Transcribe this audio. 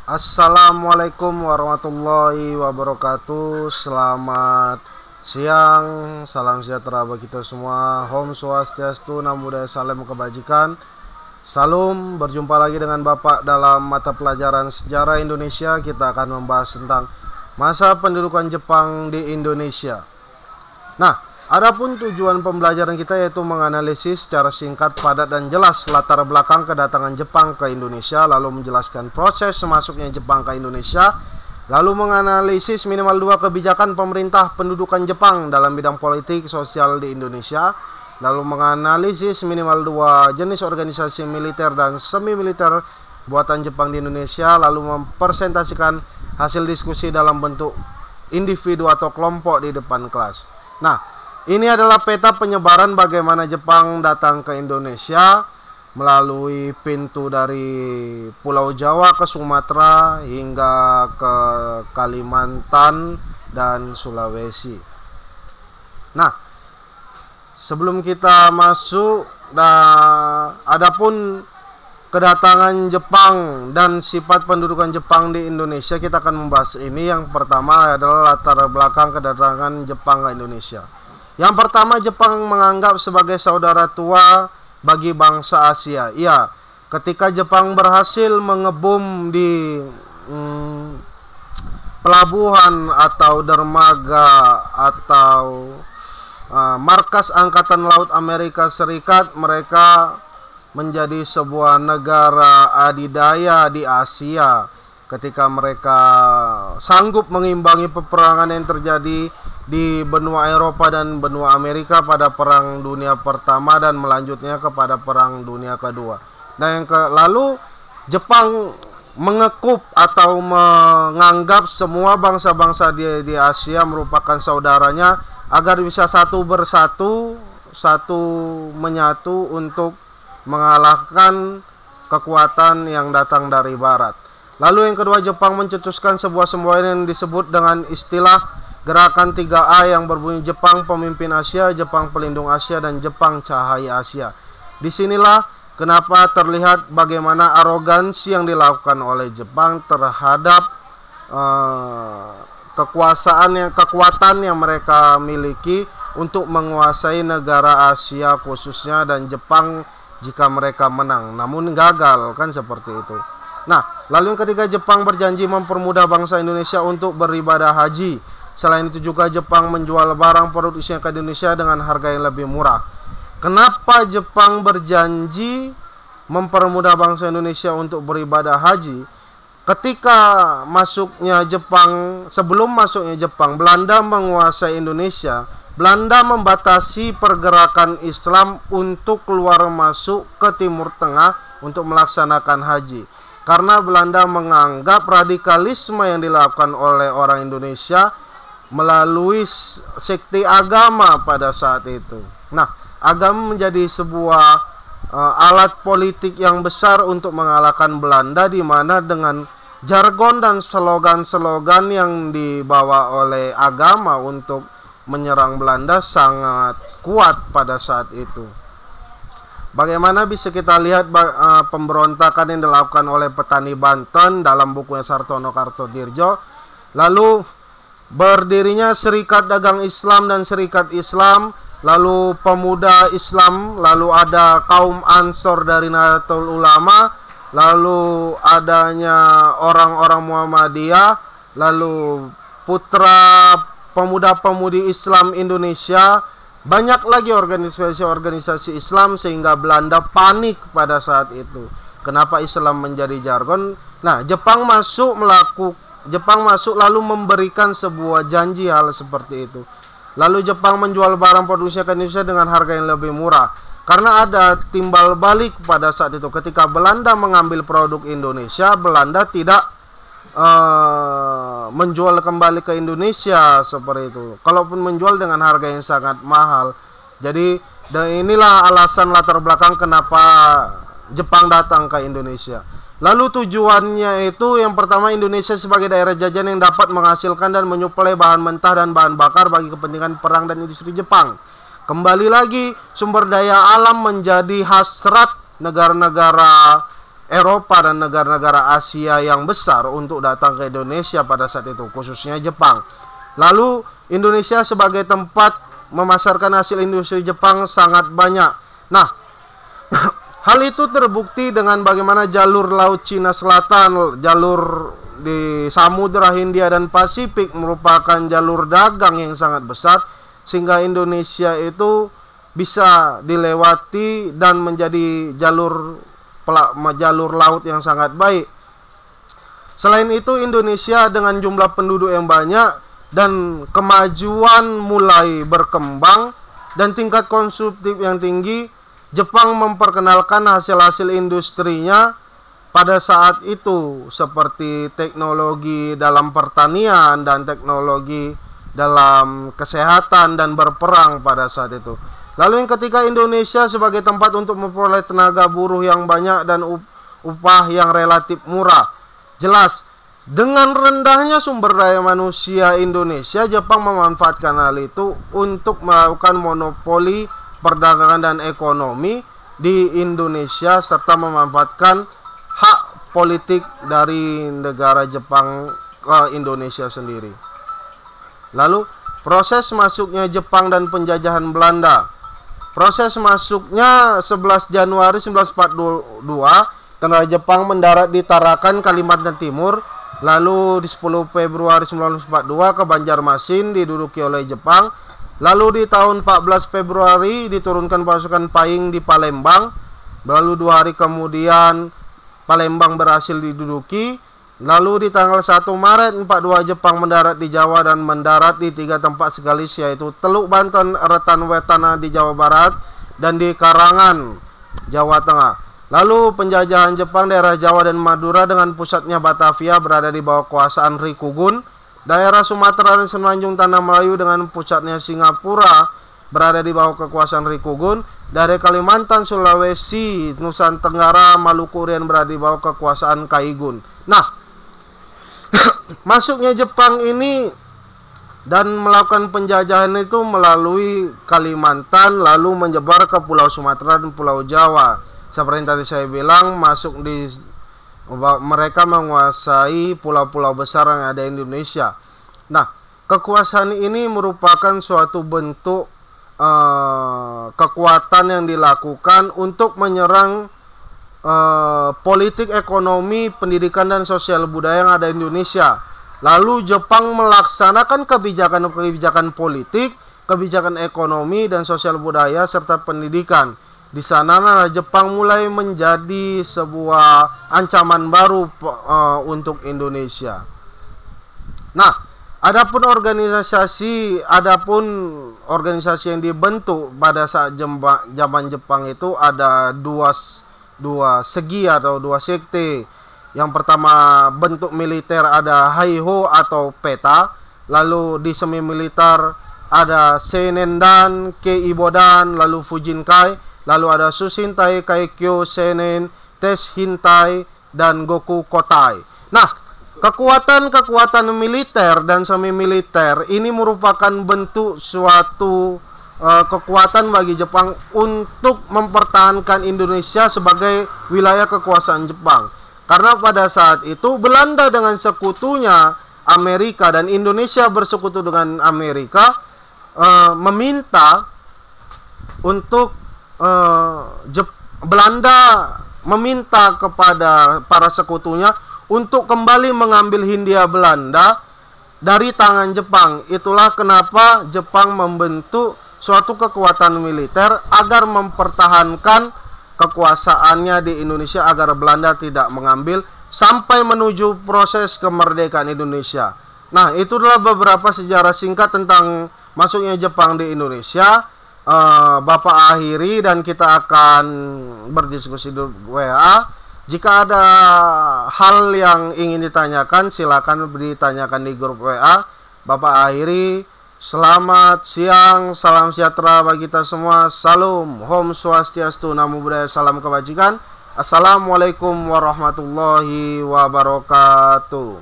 Assalamualaikum warahmatullahi wabarakatuh. Selamat siang, salam sejahtera bagi kita semua. Om Swastiastu, Namo Buddhaya, salam kebajikan. Salam, berjumpa lagi dengan Bapak dalam mata pelajaran sejarah Indonesia. Kita akan membahas tentang masa pendudukan Jepang di Indonesia. Nah, adapun tujuan pembelajaran kita yaitu menganalisis secara singkat, padat, dan jelas latar belakang kedatangan Jepang ke Indonesia, lalu menjelaskan proses masuknya Jepang ke Indonesia, lalu menganalisis minimal dua kebijakan pemerintah pendudukan Jepang dalam bidang politik sosial di Indonesia, lalu menganalisis minimal dua jenis organisasi militer dan semi militer buatan Jepang di Indonesia, lalu mempresentasikan hasil diskusi dalam bentuk individu atau kelompok di depan kelas. Nah, ini adalah peta penyebaran bagaimana Jepang datang ke Indonesia melalui pintu dari Pulau Jawa ke Sumatera hingga ke Kalimantan dan Sulawesi. Nah, sebelum kita masuk, adapun kedatangan Jepang dan sifat pendudukan Jepang di Indonesia, kita akan membahas ini. Yang pertama adalah latar belakang kedatangan Jepang ke Indonesia. Yang pertama, Jepang menganggap sebagai saudara tua bagi bangsa Asia. Iya, ketika Jepang berhasil mengebom di pelabuhan atau dermaga atau markas Angkatan Laut Amerika Serikat, mereka menjadi sebuah negara adidaya di Asia. Ketika mereka sanggup mengimbangi peperangan yang terjadi di benua Eropa dan benua Amerika pada Perang Dunia Pertama dan melanjutnya kepada Perang Dunia Kedua. Nah, lalu Jepang mengekup atau menganggap semua bangsa-bangsa di Asia merupakan saudaranya agar bisa satu bersatu, satu menyatu untuk mengalahkan kekuatan yang datang dari barat. Lalu yang kedua, Jepang mencetuskan sebuah semboyan yang disebut dengan istilah Gerakan 3A yang berbunyi Jepang Pemimpin Asia, Jepang Pelindung Asia, dan Jepang Cahaya Asia. Disinilah kenapa terlihat bagaimana arogansi yang dilakukan oleh Jepang terhadap kekuatan yang mereka miliki untuk menguasai negara Asia khususnya, dan Jepang jika mereka menang, namun gagal, kan seperti itu. Nah, lalu yang ketiga, Jepang berjanji mempermudah bangsa Indonesia untuk beribadah haji. Selain itu juga Jepang menjual barang produksinya ke Indonesia dengan harga yang lebih murah. Kenapa Jepang berjanji mempermudah bangsa Indonesia untuk beribadah haji? Ketika masuknya Jepang, sebelum masuknya Jepang, Belanda menguasai Indonesia. Belanda membatasi pergerakan Islam untuk keluar masuk ke Timur Tengah untuk melaksanakan haji. Karena Belanda menganggap radikalisme yang dilakukan oleh orang Indonesia melalui sekte agama pada saat itu. Nah, agama menjadi sebuah alat politik yang besar untuk mengalahkan Belanda, di mana dengan jargon dan slogan-slogan yang dibawa oleh agama untuk menyerang Belanda sangat kuat pada saat itu. Bagaimana bisa kita lihat pemberontakan yang dilakukan oleh petani Banten dalam bukunya Sartono Kartodirjo. Lalu berdirinya Serikat Dagang Islam dan Serikat Islam, lalu pemuda Islam, lalu ada kaum Ansor dari Nahdlatul Ulama, lalu adanya orang-orang Muhammadiyah, lalu putra pemuda-pemudi Islam Indonesia. Banyak lagi organisasi-organisasi Islam sehingga Belanda panik pada saat itu. Kenapa Islam menjadi jargon? Nah, Jepang masuk lalu memberikan sebuah janji hal seperti itu. Lalu Jepang menjual barang produksinya ke Indonesia dengan harga yang lebih murah. Karena ada timbal balik pada saat itu. Ketika Belanda mengambil produk Indonesia, Belanda tidak menjual kembali ke Indonesia seperti itu. Kalaupun menjual dengan harga yang sangat mahal. Jadi, dan inilah alasan latar belakang kenapa Jepang datang ke Indonesia. Lalu tujuannya itu yang pertama, Indonesia sebagai daerah jajan yang dapat menghasilkan dan menyuplai bahan mentah dan bahan bakar bagi kepentingan perang dan industri Jepang. Kembali lagi, sumber daya alam menjadi hasrat negara-negara Eropa dan negara-negara Asia yang besar untuk datang ke Indonesia pada saat itu, khususnya Jepang. Lalu Indonesia sebagai tempat memasarkan hasil industri Jepang sangat banyak. Nah, hal itu terbukti dengan bagaimana jalur Laut Cina Selatan, jalur di Samudra Hindia dan Pasifik merupakan jalur dagang yang sangat besar, sehingga Indonesia itu bisa dilewati dan menjadi jalur laut yang sangat baik. Selain itu, Indonesia dengan jumlah penduduk yang banyak dan kemajuan mulai berkembang dan tingkat konsumtif yang tinggi, Jepang memperkenalkan hasil-hasil industrinya pada saat itu, seperti teknologi dalam pertanian dan teknologi dalam kesehatan dan berperang pada saat itu. Lalu yang ketika Indonesia sebagai tempat untuk memperoleh tenaga buruh yang banyak dan upah yang relatif murah. Jelas, dengan rendahnya sumber daya manusia Indonesia, Jepang memanfaatkan hal itu untuk melakukan monopoli perdagangan dan ekonomi di Indonesia, serta memanfaatkan hak politik dari negara Jepang ke Indonesia sendiri. Lalu, proses masuknya Jepang dan penjajahan Belanda. Proses masuknya 11 Januari 1942, tentara Jepang mendarat di Tarakan, Kalimantan Timur. Lalu di 10 Februari 1942 ke Banjarmasin diduduki oleh Jepang. Lalu di tahun 14 Februari diturunkan pasukan Pahing di Palembang. Lalu 2 hari kemudian Palembang berhasil diduduki. Lalu di tanggal 1 Maret 42 Jepang mendarat di Jawa dan mendarat di 3 tempat sekaligus, yaitu Teluk Banten, Retan Wetana di Jawa Barat, dan di Karangan, Jawa Tengah. Lalu penjajahan Jepang daerah Jawa dan Madura dengan pusatnya Batavia berada di bawah kekuasaan Rikugun. Daerah Sumatera dan Semenanjung Tanah Melayu dengan pusatnya Singapura berada di bawah kekuasaan Rikugun. Dari Kalimantan, Sulawesi, Nusa Tenggara, Maluku Irian berada di bawah kekuasaan Kaigun. Nah, masuknya Jepang ini dan melakukan penjajahan itu melalui Kalimantan, lalu menyebar ke Pulau Sumatera dan Pulau Jawa. Seperti yang tadi saya bilang, mereka menguasai pulau-pulau besar yang ada di Indonesia. Nah, kekuasaan ini merupakan suatu bentuk kekuatan yang dilakukan untuk menyerang politik, ekonomi, pendidikan, dan sosial budaya yang ada di Indonesia. Lalu Jepang melaksanakan kebijakan politik, kebijakan ekonomi, dan sosial budaya, serta pendidikan. Di sana Jepang mulai menjadi sebuah ancaman baru untuk Indonesia. Nah, adapun organisasi yang dibentuk pada saat zaman Jepang itu ada dua segi atau dua sekte. Yang pertama, bentuk militer ada Heiho atau PETA. Lalu di semi militer ada Seinendan, Keibodan, lalu Fujinkai. Lalu ada Sushintai, Kaikyo, Seinen, Teshintai, dan Goku Kotai. Nah, kekuatan militer dan semi militer ini merupakan bentuk suatu kekuatan bagi Jepang untuk mempertahankan Indonesia sebagai wilayah kekuasaan Jepang. Karena pada saat itu Belanda dengan sekutunya Amerika dan Indonesia bersekutu dengan Amerika meminta untuk Belanda meminta kepada para sekutunya untuk kembali mengambil Hindia Belanda dari tangan Jepang. Itulah kenapa Jepang membentuk suatu kekuatan militer agar mempertahankan kekuasaannya di Indonesia, agar Belanda tidak mengambil sampai menuju proses kemerdekaan Indonesia. Nah, itulah beberapa sejarah singkat tentang masuknya Jepang di Indonesia. Bapak akhiri dan kita akan berdiskusi di WA. Jika ada hal yang ingin ditanyakan, silakan ditanyakan di grup WA. Bapak akhiri. Selamat siang, salam sejahtera bagi kita semua. Salam, Om Swastiastu, Namo Buddhaya, salam kebajikan. Assalamualaikum warahmatullahi wabarakatuh.